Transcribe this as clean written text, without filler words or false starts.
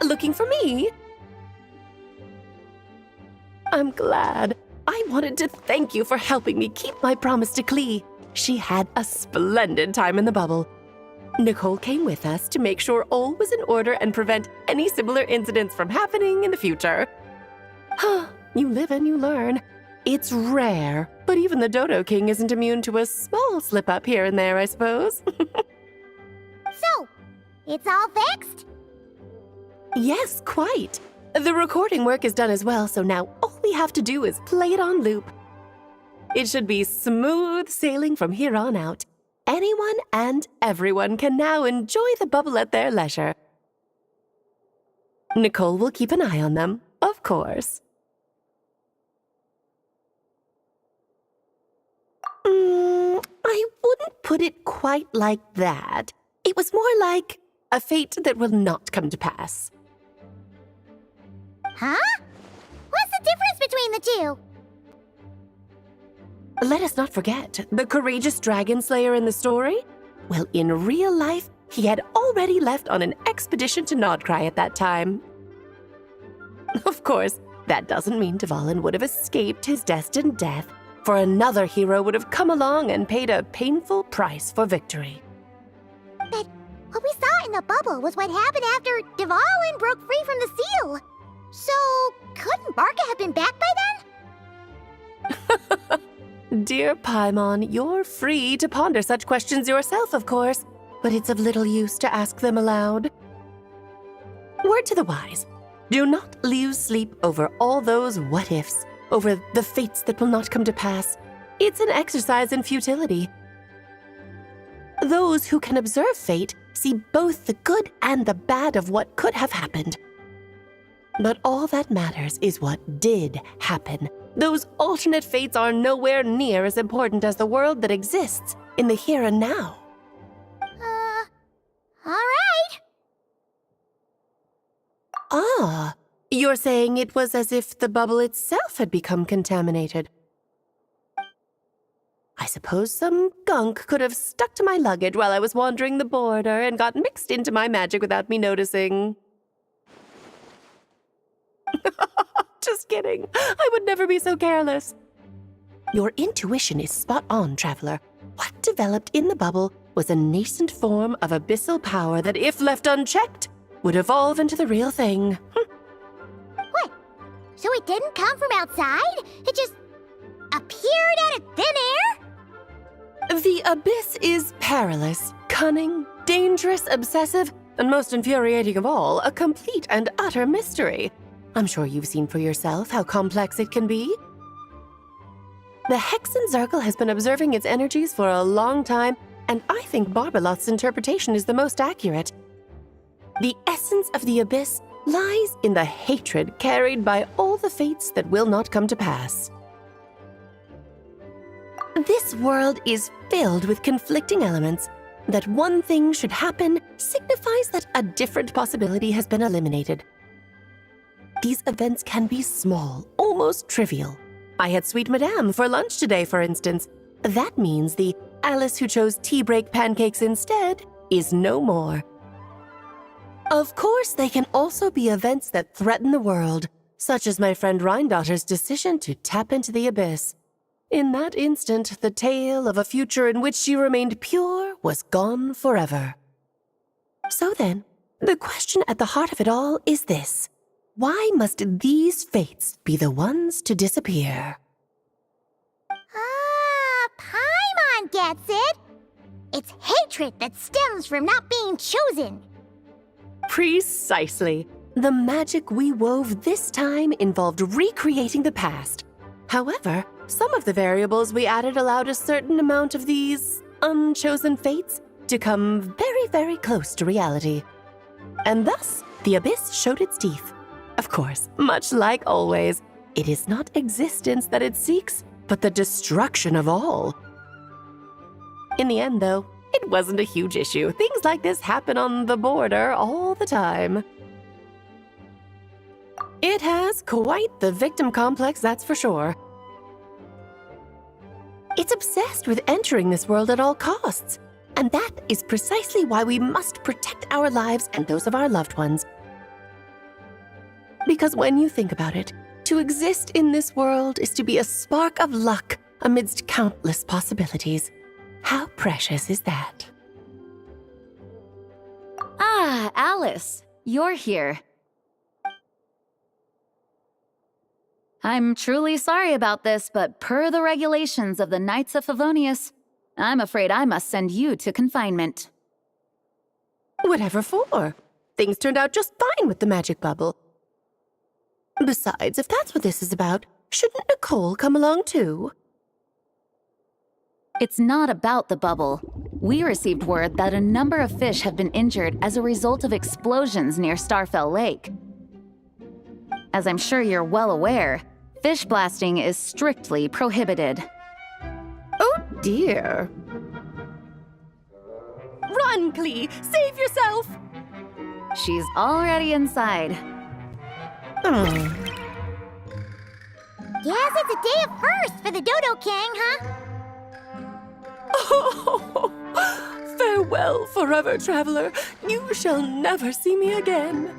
looking for me? I'm glad. I wanted to thank you for helping me keep my promise to Klee. She had a splendid time in the bubble. Nicole came with us to make sure all was in order and prevent any similar incidents from happening in the future. You live and you learn. It's rare, but even the Dodo King isn't immune to a small slip-up here and there, I suppose. So, it's all fixed? Yes, quite. The recording work is done as well, so now all we have to do is play it on loop. It should be smooth sailing from here on out. Anyone and everyone can now enjoy the bubble at their leisure. Nicole will keep an eye on them, of course. I wouldn't put it quite like that. It was more like a fate that will not come to pass. Huh? What's the difference between the two? Let us not forget the courageous dragon slayer in the story. Well, in real life, he had already left on an expedition to Nodcry at that time. Of course, that doesn't mean Dvalin would have escaped his destined death, for another hero would have come along and paid a painful price for victory. But what we saw in the bubble was what happened after Dvalin broke free from the seal. So, couldn't Barca have been back by then? Dear Paimon, you're free to ponder such questions yourself, of course, but it's of little use to ask them aloud. Word to the wise, do not lose sleep over all those what-ifs, over the fates that will not come to pass. It's an exercise in futility. Those who can observe fate see both the good and the bad of what could have happened. But all that matters is what did happen. Those alternate fates are nowhere near as important as the world that exists in the here and now. All right. Ah, you're saying it was as if the bubble itself had become contaminated. I suppose some gunk could have stuck to my luggage while I was wandering the border and got mixed into my magic without me noticing. Just kidding. I would never be so careless. Your intuition is spot on, Traveler. What developed in the bubble was a nascent form of abyssal power that, if left unchecked, would evolve into the real thing. What? So it didn't come from outside? It just appeared out of thin air? The abyss is perilous, cunning, dangerous, obsessive, and most infuriating of all, a complete and utter mystery. I'm sure you've seen for yourself how complex it can be. The Hexen Zircle has been observing its energies for a long time, and I think Barbalot's interpretation is the most accurate. The essence of the abyss lies in the hatred carried by all the fates that will not come to pass. This world is filled with conflicting elements. That one thing should happen signifies that a different possibility has been eliminated. These events can be small, almost trivial. I had Sweet Madame for lunch today, for instance. That means the Alice who chose tea break pancakes instead is no more. Of course, they can also be events that threaten the world, such as my friend Rhindotter's decision to tap into the abyss. In that instant, the tale of a future in which she remained pure was gone forever. So then, the question at the heart of it all is this. Why must these fates be the ones to disappear? Paimon gets it. It's hatred that stems from not being chosen. Precisely. The magic we wove this time involved recreating the past. However, some of the variables we added allowed a certain amount of these unchosen fates to come very, very close to reality. And thus, the abyss showed its teeth. Of course, much like always, it is not existence that it seeks, but the destruction of all. In the end, though, it wasn't a huge issue. Things like this happen on the border all the time. It has quite the victim complex, that's for sure. It's obsessed with entering this world at all costs, and that is precisely why we must protect our lives and those of our loved ones. Because when you think about it, to exist in this world is to be a spark of luck amidst countless possibilities. How precious is that? Ah, Alice, you're here. I'm truly sorry about this, but per the regulations of the Knights of Favonius, I'm afraid I must send you to confinement. Whatever for? Things turned out just fine with the magic bubble. Besides, if that's what this is about, shouldn't Nicole come along too? It's not about the bubble. We received word that a number of fish have been injured as a result of explosions near Starfell Lake. As I'm sure you're well aware, fish blasting is strictly prohibited. Oh dear. Run, Clee! Save yourself! She's already inside. Guess it's a day of firsts for the Dodo King, huh? Oh, farewell, forever traveler. You shall never see me again.